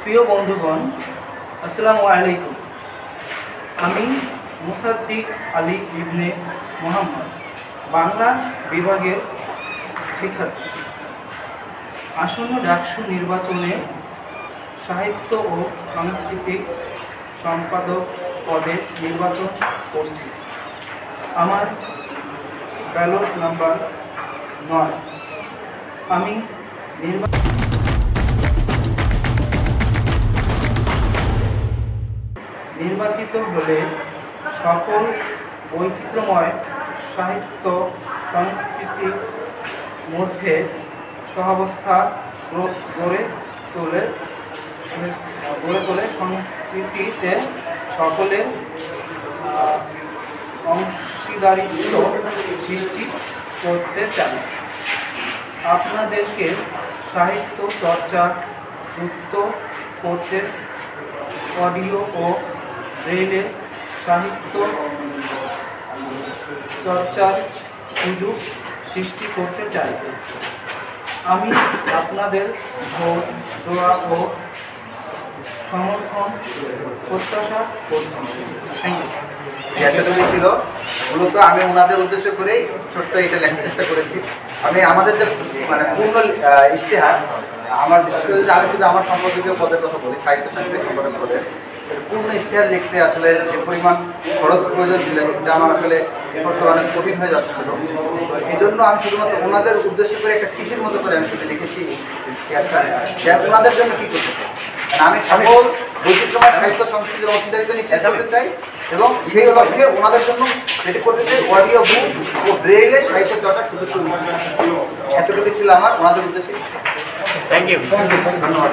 প্রিয় বন্ধুগণ, আসসালামু আলাইকুম। আমি মুসাদ্দিক আলী ইবনে মোহাম্মদ, বাংলা বিভাগের শিক্ষার্থী। আসন্ন ডাকসু নির্বাচনে সাহিত্য ও সাংস্কৃতিক সম্পাদক পদে নির্বাচন করছি। আমার ব্যালট নাম্বার 9। আমি নির্বাচিত হলে সকল বৈচিত্র্যময় সাহিত্য সংস্কৃতির মধ্যে সহাবস্থা গড়ে তোলে সংস্কৃতিতে সকলের অংশীদারিত্ব সৃষ্টি করতে চাই। আপনাদেরকে সাহিত্য চর্চা যুক্ত করতে অডিও ও ব্রেইলে সাহিত্য চর্চার সুযোগ সৃষ্টি করতে চাই। আমি আপনাদের ভোট, দোয়া ও সমর্থন প্রত্যাশা করছি। এতটুকু ছিল। মূলত আমি ওনাদের উদ্দেশ্য করেই ছোট্ট এটা লেখার চেষ্টা করেছি। আমি আমাদের যে পূর্ণ ইশতেহার, আমার বিশেষ করে যে আমি শুধু আমার সম্পাদকীয় পদের কথা বলি, সাহিত্য সাংস্কৃতিক সম্পাদক পদের পূর্ণ ইশতেহার লিখতে আসলে যে পরিমাণ খরচ প্রয়োজন ছিল, এটা আমার আসলে এফোর্ট করা অনেক কঠিন হয়ে যাচ্ছিল। এই জন্য আমি শুধুমাত্র ওনাদের উদ্দেশ্য করে একটা চিঠির মতো করে আমি শুধু লিখেছি ইশতেহারটা, যে ওনাদের জন্য কী করতে চাই। আমি সকল বৈচিত্র্যময় সাহিত্য সংস্কৃতির অংশীদারিত্ব নিশ্চিত করতে চাই এবং সেই লক্ষ্যে ওনাদের জন্য যেটি করতে চাই অডিও বুক ও ব্রেইলে সাহিত্য চর্চার সুযোগ করে দিচ্ছি। এতটুকু ছিল আমার ওনাদের উদ্দেশ্যে। Thank you. ধন্যবাদ।